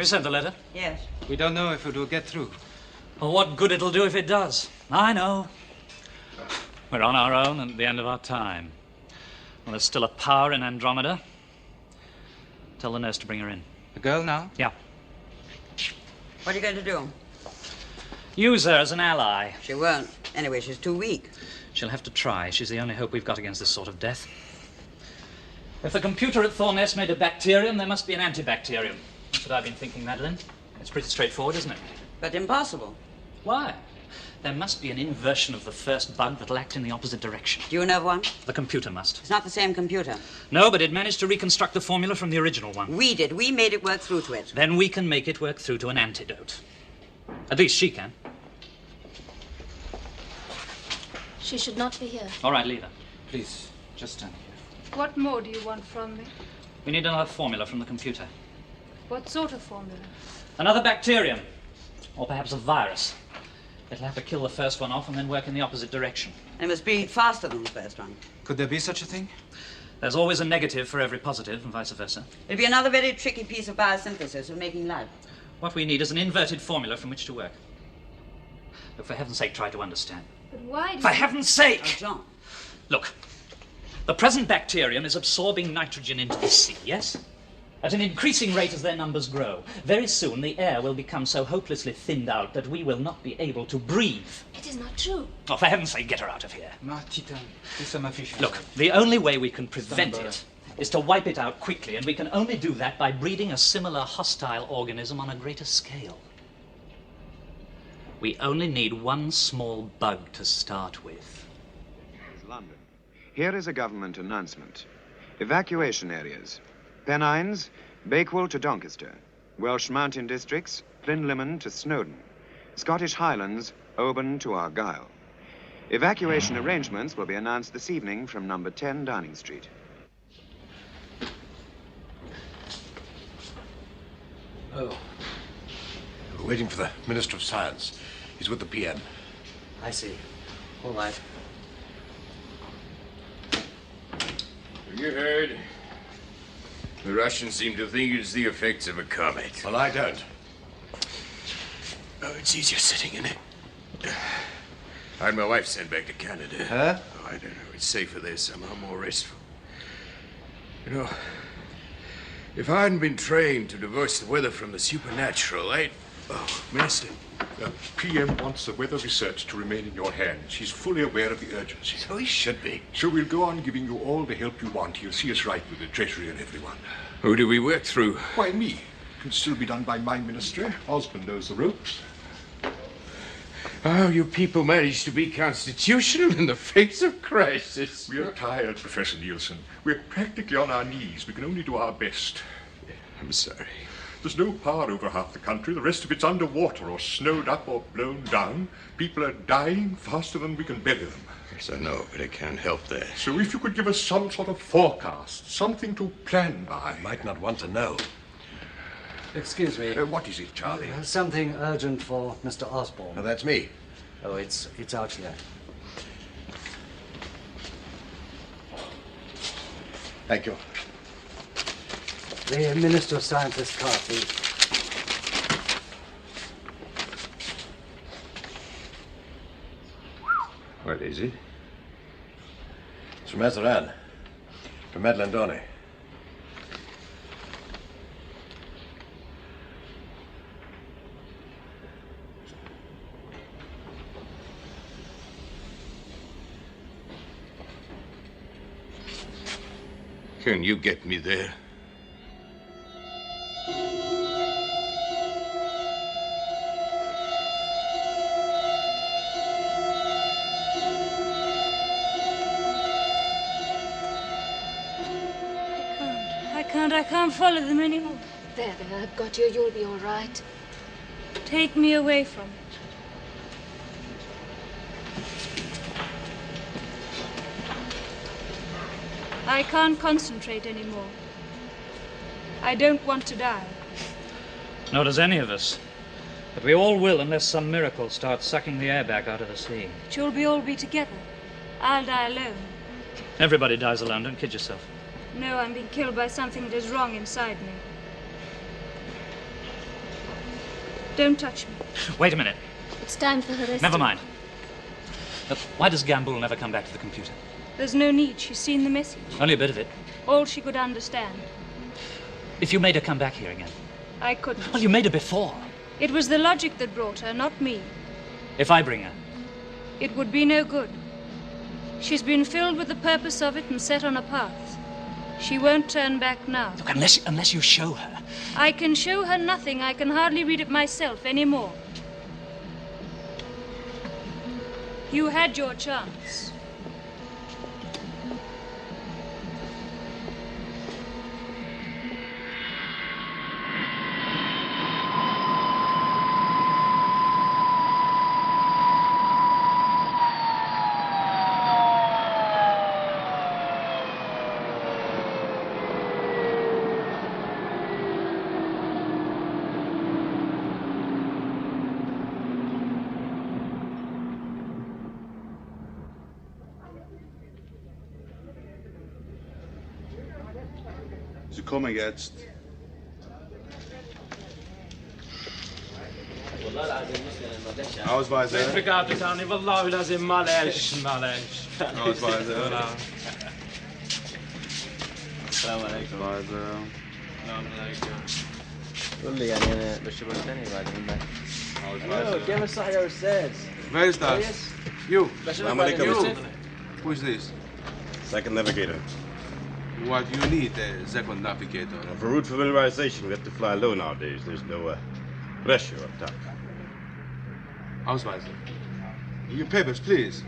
We sent the letter? Yes. We don't know if it will get through. Well, what good it'll do if it does. I know. We're on our own and at the end of our time. Well, there's still a power in Andromeda. Tell the nurse to bring her in. The girl now? Yeah. What are you going to do? Use her as an ally. She won't. Anyway, she's too weak. She'll have to try. She's the only hope we've got against this sort of death. If the computer at Thorness made a bacterium, there must be an antibacterium. That's what I've been thinking, Madeline. It's pretty straightforward, isn't it? But impossible. Why? There must be an inversion of the first bug that'll act in the opposite direction. Do you know of one? The computer must. It's not the same computer. No, but it managed to reconstruct the formula from the original one. We did. We made it work through to it. Then we can make it work through to an antidote. At least she can. She should not be here. All right, leave her. Please, just stand here. What more do you want from me? We need another formula from the computer. What sort of formula? Another bacterium. Or perhaps a virus. It'll have to kill the first one off and then work in the opposite direction. And it must be faster than the first one. Could there be such a thing? There's always a negative for every positive and vice versa. It'll be another very tricky piece of biosynthesis of making life. What we need is an inverted formula from which to work. Look, for heaven's sake, try to understand. But why do For you... heaven's sake! Oh, John. Look, the present bacterium is absorbing nitrogen into the sea, yes? At an increasing rate as their numbers grow. Very soon the air will become so hopelessly thinned out that we will not be able to breathe. It is not true. Oh, for heaven's sake, get her out of here. Look, the only way we can prevent it is to wipe it out quickly, and we can only do that by breeding a similar hostile organism on a greater scale. We only need one small bug to start with. London. Here is a government announcement. Evacuation areas. Pennines, Bakewell to Doncaster. Welsh Mountain Districts, Plinlimmon to Snowdon. Scottish Highlands, Oban to Argyll. Evacuation arrangements will be announced this evening from number 10 Downing Street. Oh. We're waiting for the Minister of Science. He's with the PM. I see. All right. Have you heard? The Russians seem to think it's the effects of a comet. Well, I don't. Oh, it's easier sitting in it. I had my wife sent back to Canada. Huh? Oh, I don't know. It's safer there somehow, more restful. You know, if I hadn't been trained to divorce the weather from the supernatural, I'd... Oh, Master. The PM wants the weather research to remain in your hands. He's fully aware of the urgency. So he should be. So we'll go on giving you all the help you want. He'll see us right with the Treasury and everyone. Who do we work through? Why, me. It can still be done by my ministry. Osmond knows the ropes. Oh, you people managed to be constitutional in the face of crisis. We're tired, Professor Nielsen. We're practically on our knees. We can only do our best. I'm sorry. There's no power over half the country. The rest of it's underwater or snowed up or blown down. People are dying faster than we can bury them. Yes, I know, but I can't help that. So if you could give us some sort of forecast, something to plan by. Might not want to know. Excuse me. What is it, Charlie? Something urgent for Mr. Osborne. Oh, that's me. Oh, it's out here. Thank you. The Minister of Science's car, please. What is it? It's from Azaran. From Madeline Dawnay. Can you get me there? I can't follow them anymore. There, I've got you. You'll be all right. Take me away from it. I can't concentrate anymore. I don't want to die. Nor does any of us. But we all will unless some miracle starts sucking the air back out of the sea. Shall we all be together? I'll die alone. Everybody dies alone. Don't kid yourself. No, I'm being killed by something that is wrong inside me. Don't touch me. Wait a minute. It's time for her rest. Never mind. Why does Gamboule never come back to the computer? There's no need. She's seen the message. Only a bit of it. All she could understand. If you made her come back here again. I couldn't. Well, you made her before. It was the logic that brought her, not me. If I bring her. It would be no good. She's been filled with the purpose of it and set on a path. She won't turn back now. Look, unless you show her. I can show her nothing. I can hardly read it myself anymore. You had your chance. Sie kommen jetzt. Ausweise. Ausweise. Wer ist das? You. You. Who is this? Second navigator. What do you need, second navigator? For route familiarization, we have to fly low nowadays. There's no pressure up top. Ausweise. Your papers, please.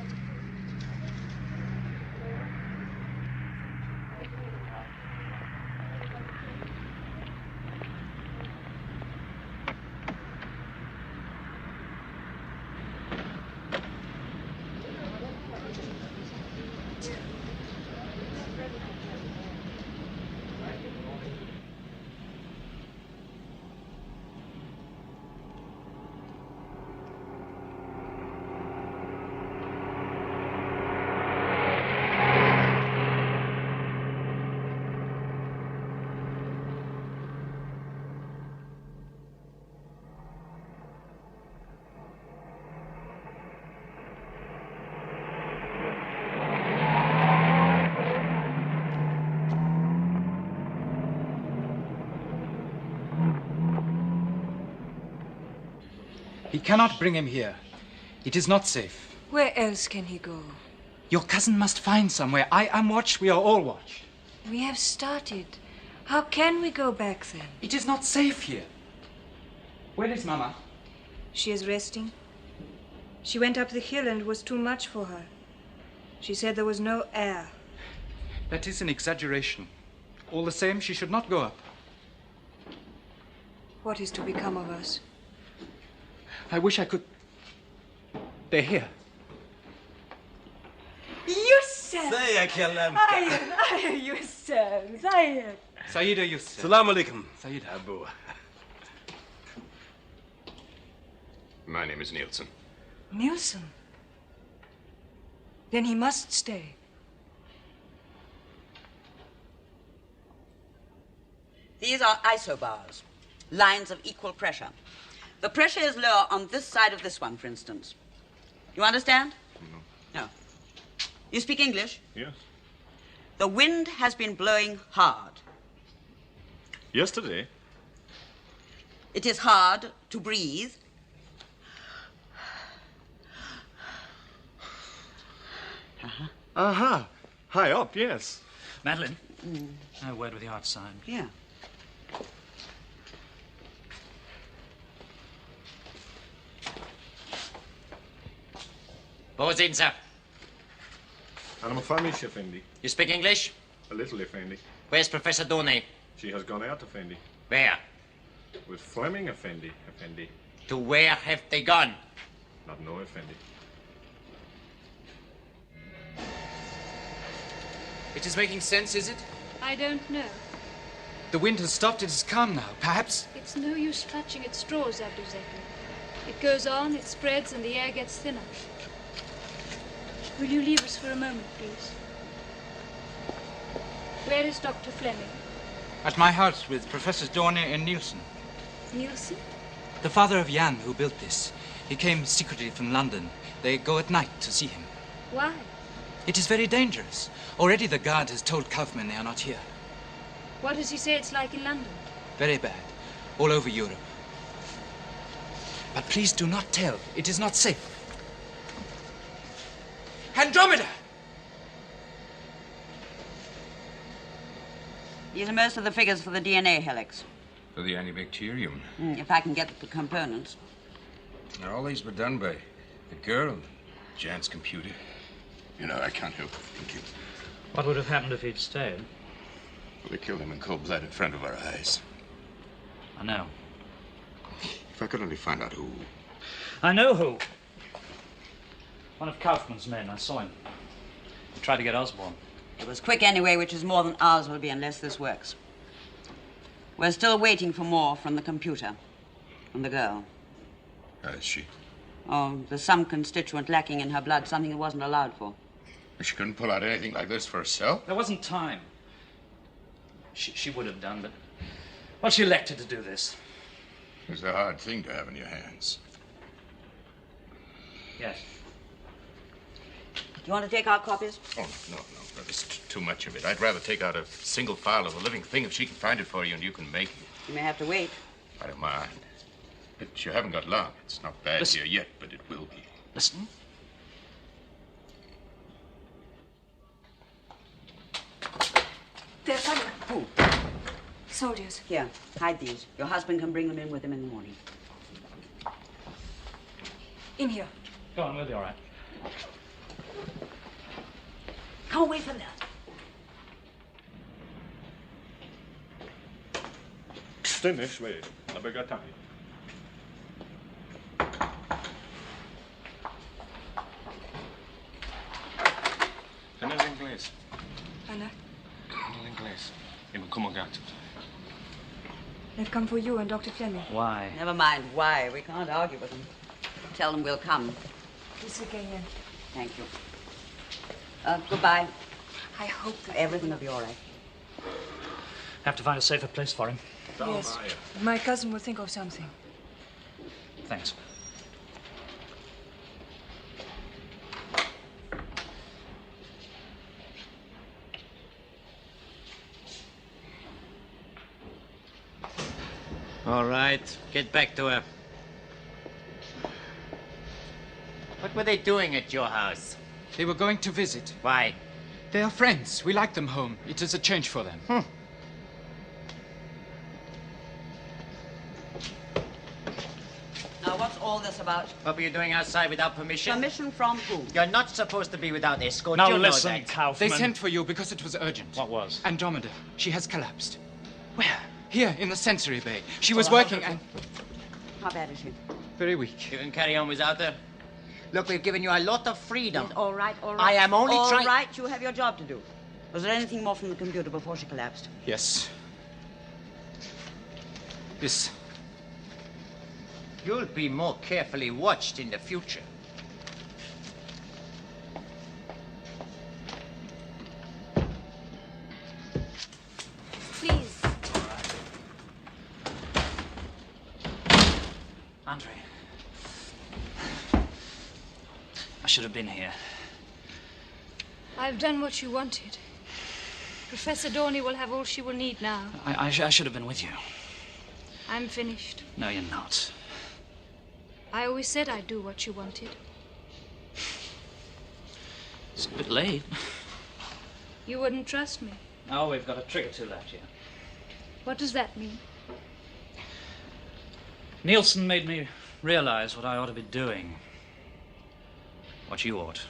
He cannot bring him here. It is not safe. Where else can he go? Your cousin must find somewhere. I am watched. We are all watched. We have started. How can we go back then? It is not safe here. Where is Mama? She is resting. She went up the hill and it was too much for her. She said there was no air. That is an exaggeration. All the same, she should not go up. What is to become of us? I wish I could... They're here. Yusuf! ازيك يا لمكة؟ Yusuf, ازيك؟ Saida Yusuf. Salam alaikum. Saida. Abu. My name is Nielsen. Nielsen? Then he must stay. These are isobars, lines of equal pressure. The pressure is lower on this side of this one, for instance. You understand? No. You speak English? Yes. The wind has been blowing hard. Yesterday? It is hard to breathe. Aha. High up, yes. Madeline, a word with you outside. Yeah. What was it, sir? I'm a Famish, Effendi. You speak English? A little, Effendi. Where's Professor Dawnay? She has gone out, Effendi. Where? With Fleming, Effendi. To where have they gone? Not know, Effendi. It is making sense, is it? I don't know. The wind has stopped. It is calm now. Perhaps... It's no use clutching at straws, Abducted. It goes on, it spreads, and the air gets thinner. Will you leave us for a moment, please? Where is Dr. Fleming? At my house with Professors Dawnay and Nielsen. Nielsen? The father of Jan, who built this. He came secretly from London. They go at night to see him. Why? It is very dangerous. Already the guard has told Kaufman they are not here. What does he say it's like in London? Very bad. All over Europe. But please do not tell. It is not safe. Andromeda! These are most of the figures for the DNA helix. For the antibacterium. If I can get the components. Now, all these were done by the girl, Jan's computer. You know, I can't help but thinking. What would have happened if he'd stayed? Well, they killed him in cold blood in front of our eyes. I know. If I could only find out who. I know who. One of Kaufman's men. I saw him. He tried to get Osborne. It was quick anyway, which is more than ours will be unless this works. We're still waiting for more from the computer. From the girl. How is she? Oh, there's some constituent lacking in her blood, something that wasn't allowed for. She couldn't pull out anything like this for herself? There wasn't time. She would have done, but... Well, she elected to do this. It's a hard thing to have in your hands. Yes. Do you want to take our copies? Oh, no. There's too much of it. I'd rather take out a single file of a living thing if she can find it for you and you can make it. You may have to wait. I don't mind. But you haven't got long. It's not bad here yet, but it will be. Listen. They're coming. Who? Soldiers. Here, hide these. Your husband can bring them in with him in the morning. In here. Go on, we'll be all right. Come away from there. Stay this way. Abbiamo time. Nel inglese. Anna, Nell'inglese. E non come gatto. they've come for you and Dr. Fleming. Why? Never mind why. We can't argue with them. Tell them we'll come. Please again. Thank you. Goodbye. I hope that everything will be all right. Have to find a safer place for him. Yes. My cousin will think of something. Thanks. All right, get back to her. What were they doing at your house? They were going to visit. Why? They are friends. We like them home. It is a change for them. Now, what's all this about? What were you doing outside without permission? Permission from who? You're not supposed to be without escort. Now you listen, know that. Kaufman. They sent for you because it was urgent. What was? Andromeda. She has collapsed. Where? Here, in the sensory bay. She was working and... How bad is she? Very weak. You can carry on without her. Look, we've given you a lot of freedom. All right, all right. I am only all trying... All right, you have your job to do. Was there anything more from the computer before she collapsed? Yes. This. You'll be more carefully watched in the future. Please. Andre. I should have been here. I've done what you wanted. Professor Dawnay will have all she will need now. I should have been with you. I'm finished. No, you're not. I always said I'd do what you wanted. It's a bit late. You wouldn't trust me. Oh, we've got a trick or two left here. What does that mean? Nielsen made me realize what I ought to be doing. What you ought.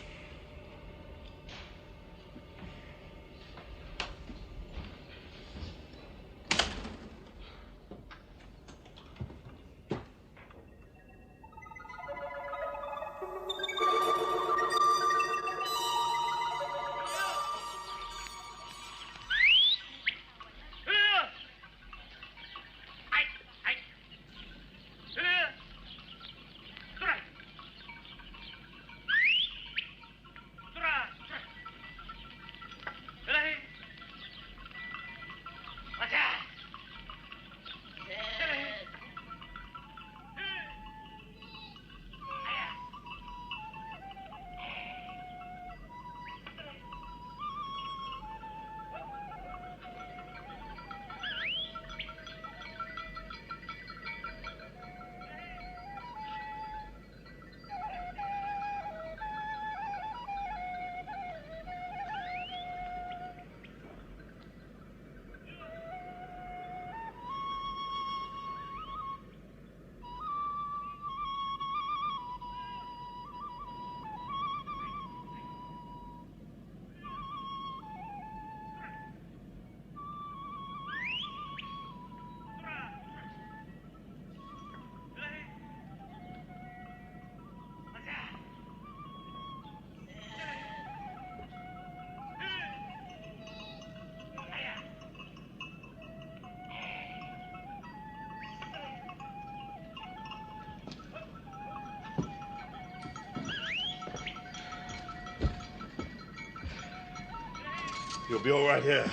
You'll be all right here.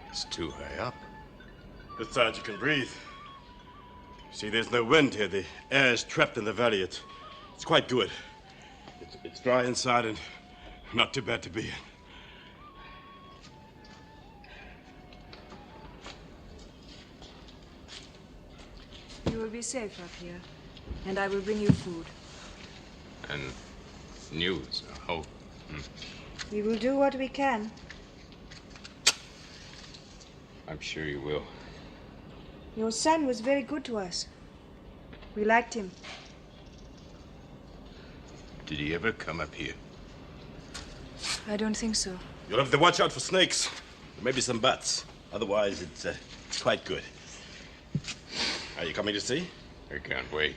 It's too high up. Besides, you can breathe. See, there's no wind here. The air is trapped in the valley. It's quite good. It's dry inside and not too bad to be in. You will be safe up here, and I will bring you food. And news, I hope. We will do what we can. I'm sure you will. Your son was very good to us. We liked him. Did he ever come up here? I don't think so. You'll have to watch out for snakes. Maybe some bats. Otherwise, it's quite good. Are you coming to see? I can't wait.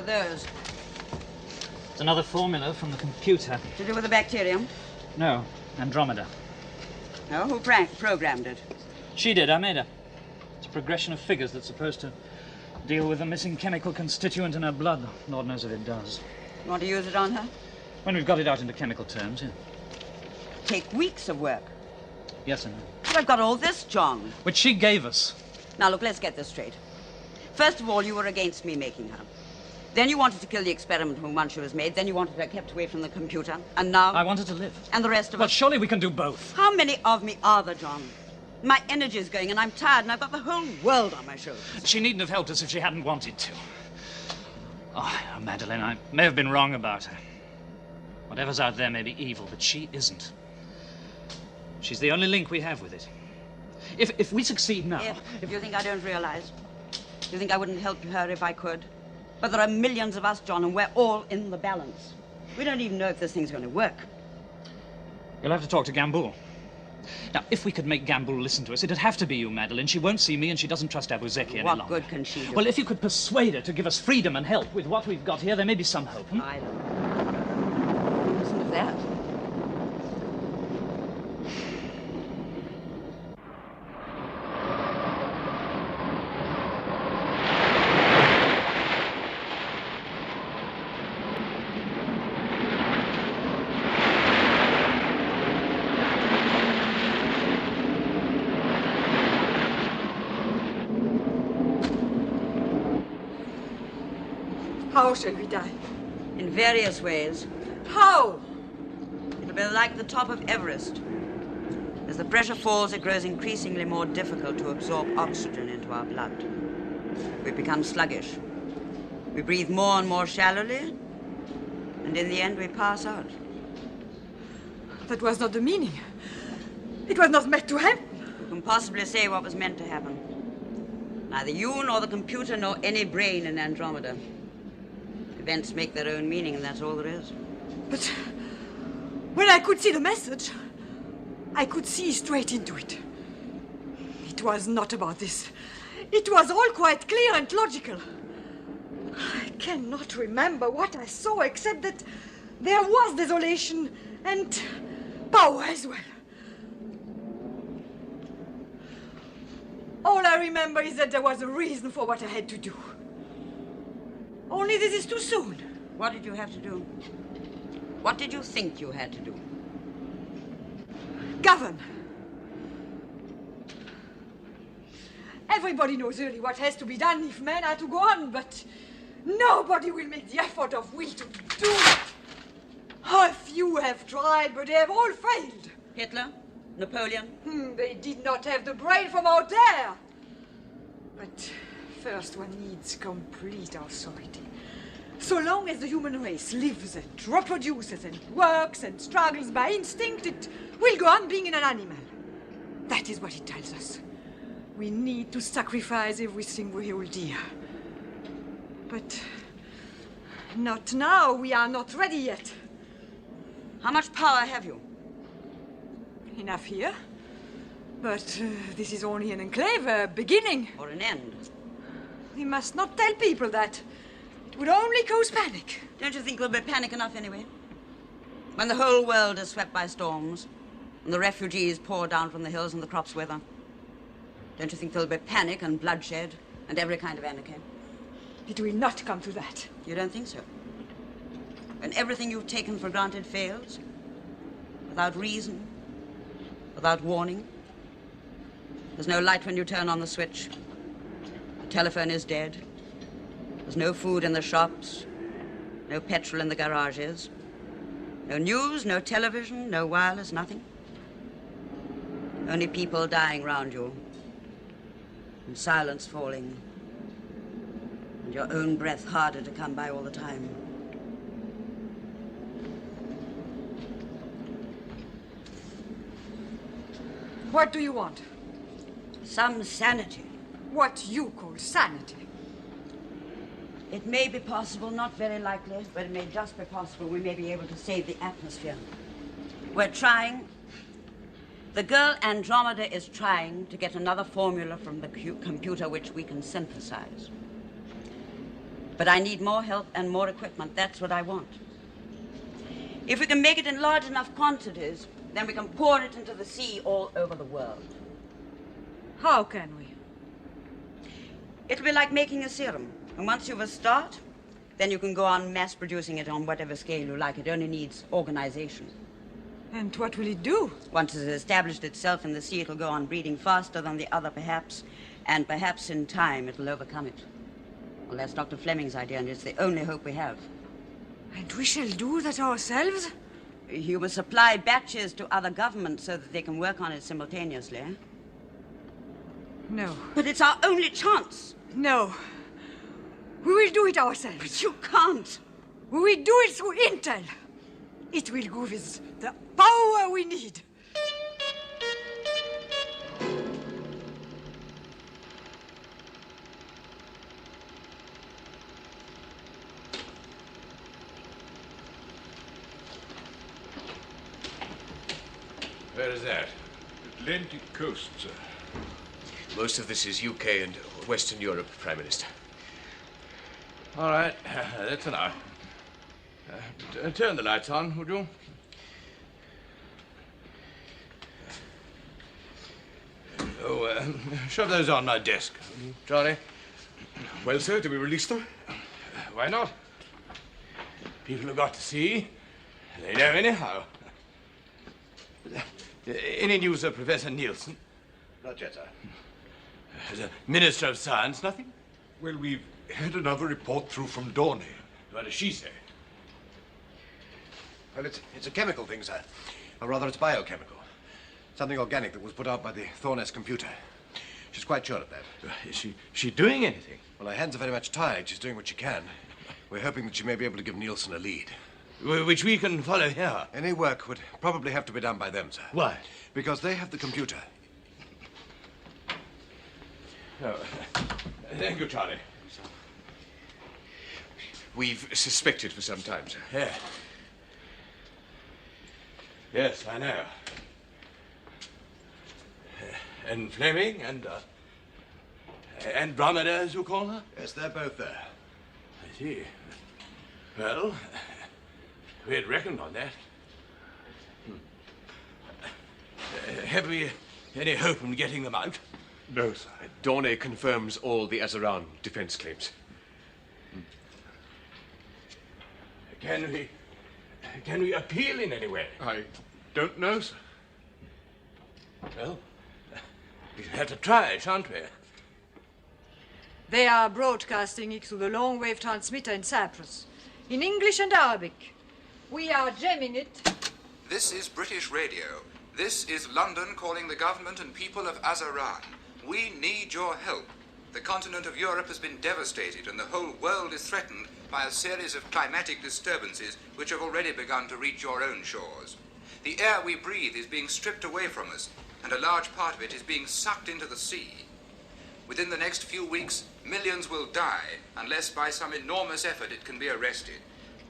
Those. It's another formula from the computer. To do with the bacterium? No, Andromeda. No, who programmed it? She did, I made her. It's a progression of figures that's supposed to deal with the missing chemical constituent in her blood. Lord knows if it does. You want to use it on her? When we've got it out into chemical terms, yeah. Take weeks of work. Yes, I know. But I've got all this, John. Which she gave us. Now, look, let's get this straight. First of all, you were against me making her. Then you wanted to kill the experiment when once she was made. Then you wanted her kept away from the computer. And now... I wanted to live. And the rest of us... Well, surely we can do both. How many of me are there, John? My energy is going and I'm tired and I've got the whole world on my shoulders. She needn't have helped us if she hadn't wanted to. Oh, Madeline, I may have been wrong about her. Whatever's out there may be evil, but she isn't. She's the only link we have with it. If we succeed now... If you think I don't realize? You think I wouldn't help her if I could? But there are millions of us, John, and we're all in the balance. We don't even know if this thing's going to work. You'll have to talk to Gamboule. Now, if we could make Gamboule listen to us, it'd have to be you, Madeline. She won't see me, and she doesn't trust Abuzeki any longer. What good can she do? Well, if you could persuade her to give us freedom and help with what we've got here, there may be some hope. I don't know. Listen to that. How shall we die? In various ways. How? It'll be like the top of Everest. As the pressure falls, it grows increasingly more difficult to absorb oxygen into our blood. We become sluggish. We breathe more and more shallowly, and in the end we pass out. That was not the meaning. It was not meant to happen. Who can possibly say what was meant to happen? Neither you nor the computer nor any brain in Andromeda. Events make their own meaning, and that's all there is. But when I could see the message, I could see straight into it. It was not about this. It was all quite clear and logical. I cannot remember what I saw except that there was desolation and power as well. All I remember is that there was a reason for what I had to do. Only this is too soon. What did you have to do? What did you think you had to do? Govern. Everybody knows really what has to be done if men are to go on, but nobody will make the effort of will to do it. A few have tried, but they have all failed. Hitler? Napoleon? They did not have the brain from out there. But first one needs complete authority. So long as the human race lives and reproduces and works and struggles by instinct, it will go on being an animal. That is what it tells us. We need to sacrifice everything we hold dear. But not now. We are not ready yet. How much power have you? Enough here. But this is only an enclave, a beginning. Or an end. We must not tell people that. It would only cause panic. Don't you think there'll be panic enough anyway? When the whole world is swept by storms, and the refugees pour down from the hills and the crops wither, don't you think there'll be panic and bloodshed and every kind of anarchy? It will not come to that. You don't think so? When everything you've taken for granted fails, without reason, without warning, there's no light when you turn on the switch, the telephone is dead, there's no food in the shops, no petrol in the garages, no news, no television, no wireless, nothing. Only people dying round you, and silence falling, and your own breath harder to come by all the time. What do you want? Some sanity. What you call sanity. It may be possible, not very likely, but it may just be possible we may be able to save the atmosphere. We're trying. The girl Andromeda is trying to get another formula from the computer which we can synthesize. But I need more help and more equipment. That's what I want. If we can make it in large enough quantities, then we can pour it into the sea all over the world. How can we? It'll be like making a serum. And once you've a start, then you can go on mass producing it on whatever scale you like. It only needs organization. And what will it do? Once it's established itself in the sea, it'll go on breeding faster than the other, perhaps. And perhaps in time, it'll overcome it. Well, that's Dr. Fleming's idea, and it's the only hope we have. And we shall do that ourselves? You will supply batches to other governments so that they can work on it simultaneously. No. But it's our only chance. No. We will do it ourselves. But you can't. We will do it through intel. It will give us the power we need. Where is that? Atlantic coast, sir. Most of this is UK and Western Europe, Prime Minister. All right, that's enough. Turn the lights on, would you? Oh, shove those on my desk, Charlie. Well, sir, do we release them? Why not? People have got to see. They know anyhow. Any news of Professor Nielsen? Not yet, sir. The Minister of Science, nothing? Well, we've had another report through from Dawnay. What does she say? Well, it's a chemical thing, sir. Or rather, it's biochemical. Something organic that was put out by the Thorness computer. She's quite sure of that. Is she doing anything? Well, her hands are very much tied. She's doing what she can. We're hoping that she may be able to give Nielsen a lead. Which we can follow here. Any work would probably have to be done by them, sir. Why? Because they have the computer. Oh, thank you, Charlie. We've suspected for some time, sir. Yeah. Yes, I know. And Fleming and Andromeda, as you call her? Yes, they're both there. I see. Well, we had reckoned on that. Have we any hope in getting them out? No, sir. Dawnay confirms all the Azaran defense claims. Can we appeal in any way? I don't know, sir. Well, we'll have to try, shan't we? They are broadcasting it through the long-wave transmitter in Cyprus, in English and Arabic. We are jamming it. This is British Radio. This is London calling the government and people of Azaran. We need your help. The continent of Europe has been devastated and the whole world is threatened by a series of climatic disturbances which have already begun to reach your own shores. The air we breathe is being stripped away from us, and a large part of it is being sucked into the sea. Within the next few weeks, millions will die unless by some enormous effort it can be arrested.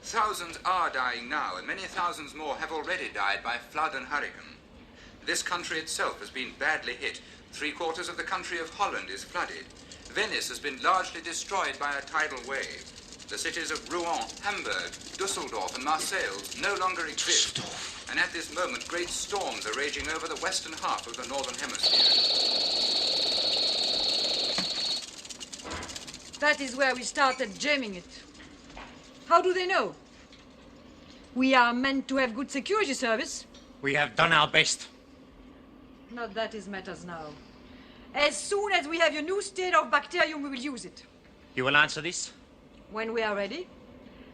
Thousands are dying now, and many thousands more have already died by flood and hurricane. This country itself has been badly hit. 3/4 of the country of Holland is flooded. Venice has been largely destroyed by a tidal wave. The cities of Rouen, Hamburg, Dusseldorf, and Marseille no longer exist. And at this moment, great storms are raging over the western half of the northern hemisphere. That is where we started jamming it. How do they know? We are meant to have good security service. We have done our best. Not that is matters now. As soon as we have your new state of bacterium, we will use it. You will answer this? When we are ready,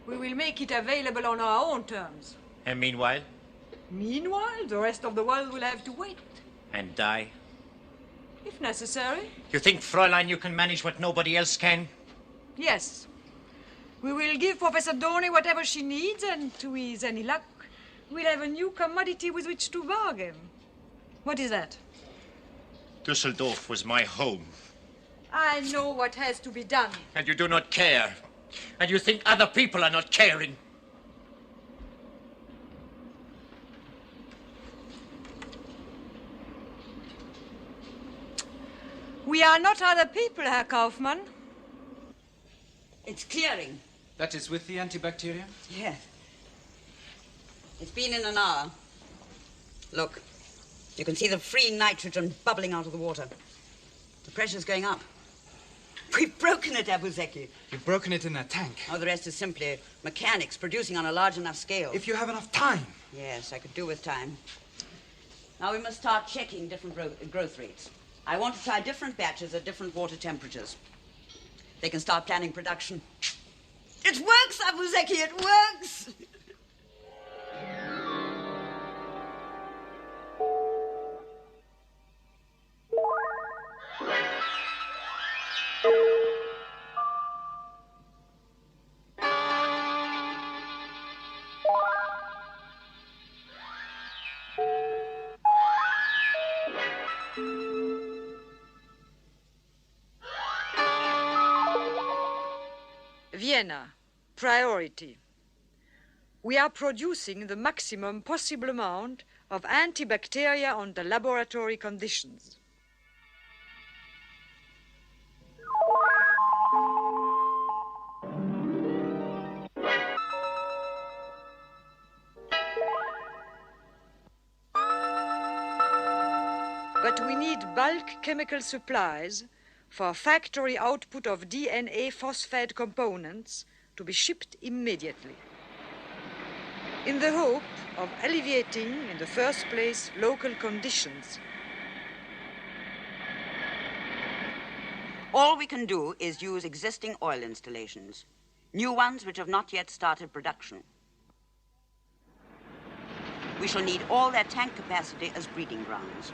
we will make it available on our own terms. And meanwhile? Meanwhile, the rest of the world will have to wait. And die? If necessary. You think, Fräulein, you can manage what nobody else can? Yes. We will give Professor Dawnay whatever she needs, and to ease any luck, we'll have a new commodity with which to bargain. What is that? Dusseldorf was my home. I know what has to be done. And you do not care. And you think other people are not caring. We are not other people, Herr Kaufmann. It's clearing. That is with the antibacterium? Yes. It's been in an hour. Look, you can see the free nitrogen bubbling out of the water. The pressure's going up. We've broken it, Abuzeki. You've broken it in a tank. Oh, the rest is simply mechanics producing on a large enough scale. If you have enough time. Yes, I could do with time. Now we must start checking different growth rates. I want to try different batches at different water temperatures. They can start planning production. It works, Abuzeki, it works! Vienna, priority. We are producing the maximum possible amount of antibacteria under laboratory conditions. But we need bulk chemical supplies for factory output of DNA phosphate components to be shipped immediately, in the hope of alleviating, in the first place, local conditions. All we can do is use existing oil installations, new ones which have not yet started production. We shall need all their tank capacity as breeding grounds.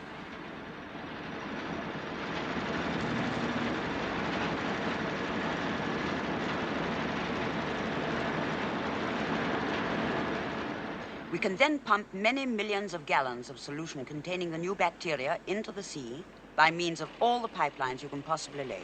We can then pump many millions of gallons of solution containing the new bacteria into the sea by means of all the pipelines you can possibly lay.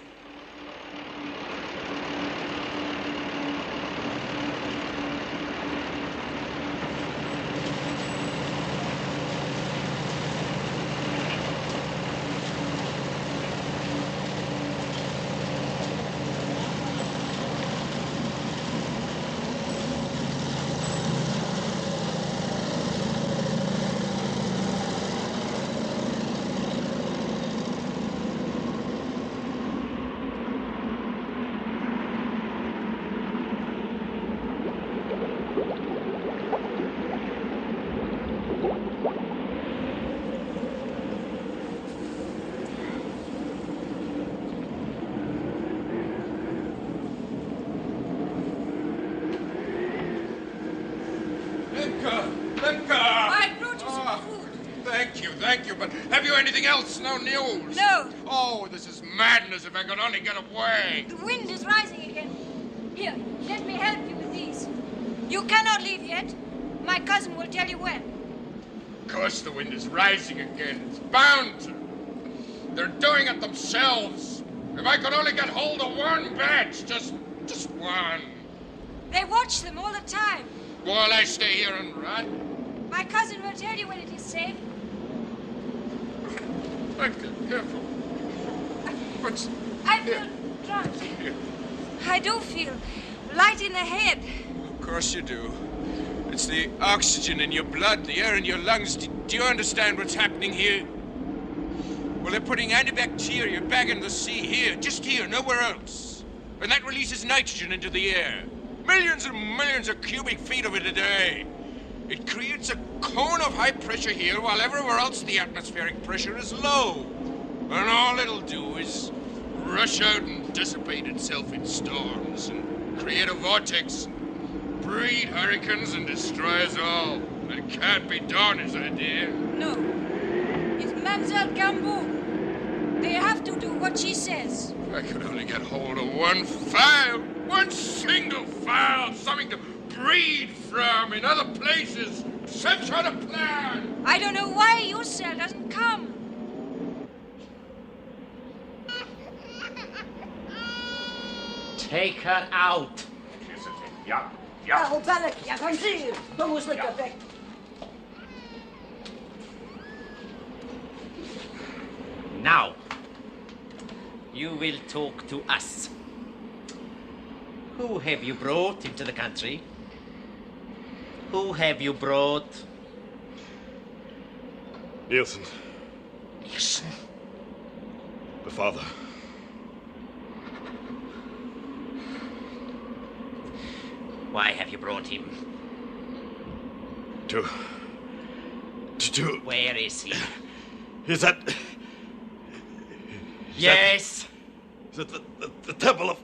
Thank you, but have you anything else? No news? No. Oh, this is madness. If I could only get away. The wind is rising again. Here, let me help you with these. You cannot leave yet. My cousin will tell you when. Of course the wind is rising again. It's bound to. They're doing it themselves. If I could only get hold of one batch, just one. They watch them all the time. While I stay here and run? My cousin will tell you when it is safe. I'm careful. What's... I feel drunk. I do feel light in the head. Of course you do. It's the oxygen in your blood, the air in your lungs. Do you understand what's happening here? Well, they're putting antibacteria back in the sea here, just here, nowhere else. And that releases nitrogen into the air. Millions and millions of cubic feet of it a day. It creates a cone of high pressure here while everywhere else the atmospheric pressure is low. And all it'll do is rush out and dissipate itself in storms and create a vortex, breed hurricanes and destroy us all. It can't be done, is it, dear? No. It's Mademoiselle Gamboule. They have to do what she says. If I could only get hold of one file, one single file, something to breed from in other places, some sort of plan. I don't know why your cell doesn't come. Take her out. Ja. Oh, Balak, ja, gaan zie je. Vamos lekker weg. Now, you will talk to us. Who have you brought into the country? Who have you brought? Nielsen. Nielsen? The father. Why have you brought him? To... Where is he? Is that... Yes? Is that the temple of...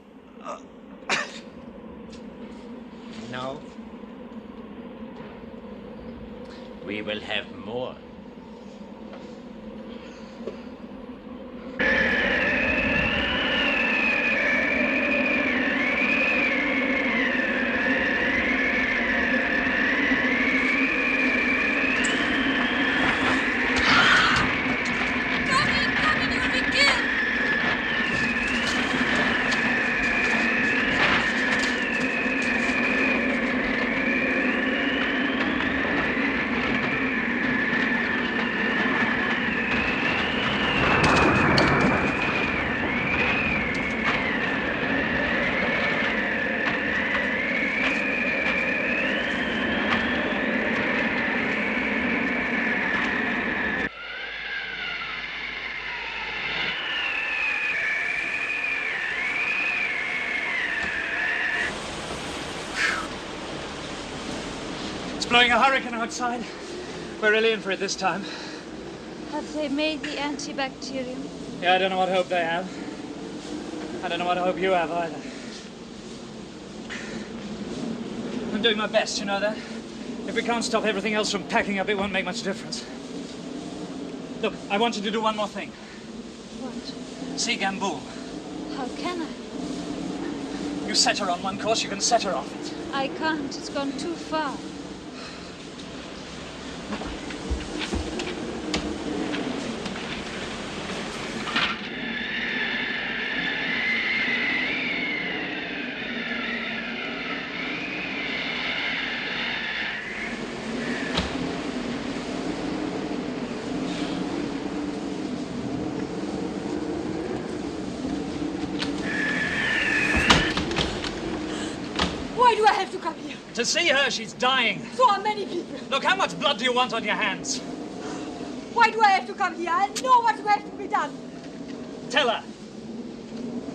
No. We will have more. Blowing a hurricane outside. We're really in for it this time. Have they made the antibacterium? Yeah, I don't know what hope they have. I don't know what hope you have either. I'm doing my best, you know that? If we can't stop everything else from packing up, it won't make much difference. Look, I want you to do one more thing. What? See Gamboule. How can I? You set her on one course, you can set her off it. I can't. It's gone too far. Why do I have to come here? To see her, she's dying. So are many people. Look, how much blood do you want on your hands? Why do I have to come here? I know what has to be done. Tell her.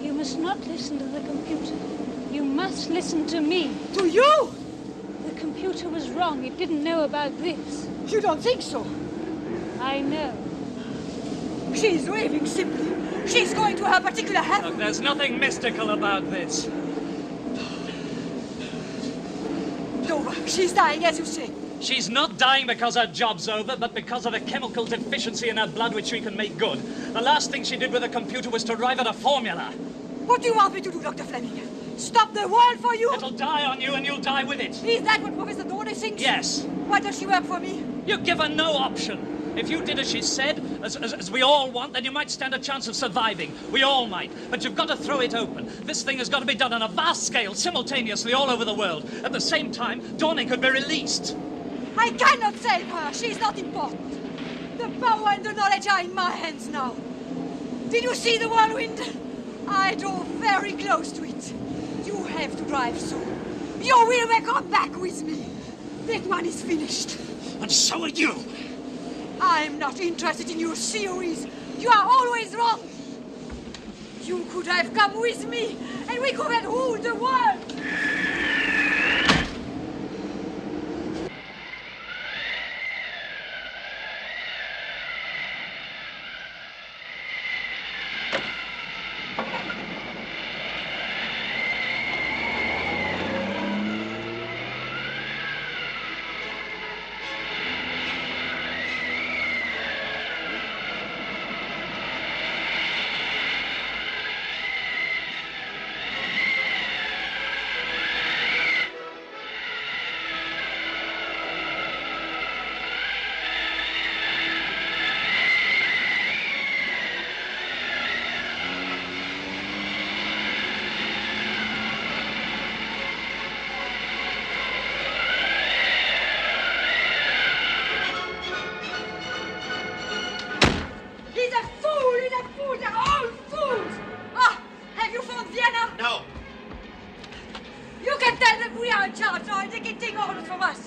You must not listen to the computer. You must listen to me. To you? The computer was wrong. It didn't know about this. You don't think so? I know. She's raving simply. She's going to her particular heaven. Look, there's nothing mystical about this. No, she's dying, as you say. She's not dying because her job's over, but because of a chemical deficiency in her blood which we can make good. The last thing she did with the computer was to arrive at a formula. What do you want me to do, Dr. Fleming? Stop the world for you? It'll die on you and you'll die with it. Is that what Professor Dawnay thinks? Yes. Why does she work for me? You give her no option. If you did as she said, as we all want, then you might stand a chance of surviving. We all might. But you've got to throw it open. This thing has got to be done on a vast scale, simultaneously, all over the world. At the same time, Dawnay could be released. I cannot save her. She's not important. The power and the knowledge are in my hands now. Did you see the whirlwind? I drove very close to it. You have to drive soon. You will come back with me. That one is finished. And so are you. I'm not interested in your theories. You are always wrong. You could have come with me, and we could have ruled the world.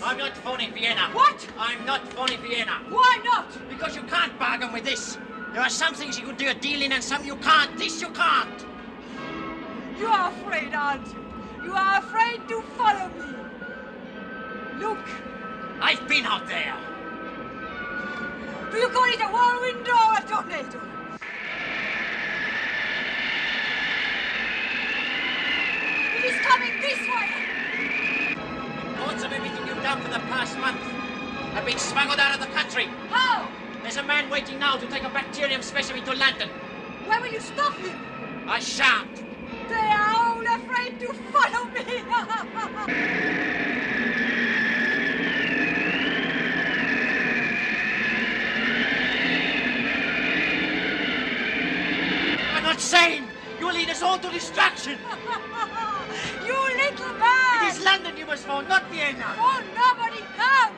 I'm not phoning Vienna. What? I'm not phoning Vienna. Why not? Because you can't bargain with this. There are some things you can do a deal in and some you can't. This you can't. You are afraid, aren't you? You are afraid to follow me. Look. I've been out there. Do you call it a whirlwind or a tornado? It is coming this way. Reports of everything you've done for the past month have been smuggled out of the country. How? There's a man waiting now to take a bacterium specimen to London. Where will you stop him? I shan't. They are all afraid to follow me. I'm not sane. You'll lead us all to destruction. You little man. It is London you must phone, not Vienna. Oh, nobody come.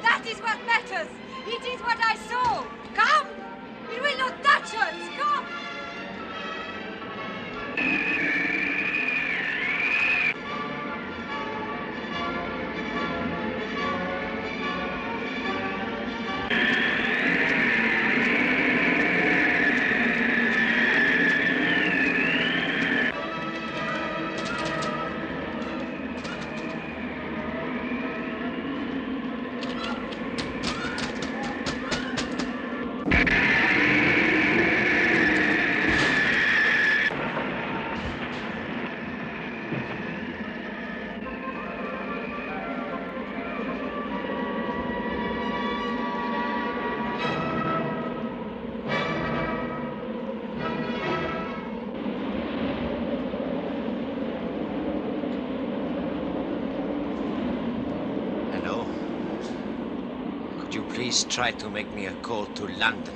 That is what matters. It is what I saw. Come. It will not touch us. Come. Please try to make me a call to London.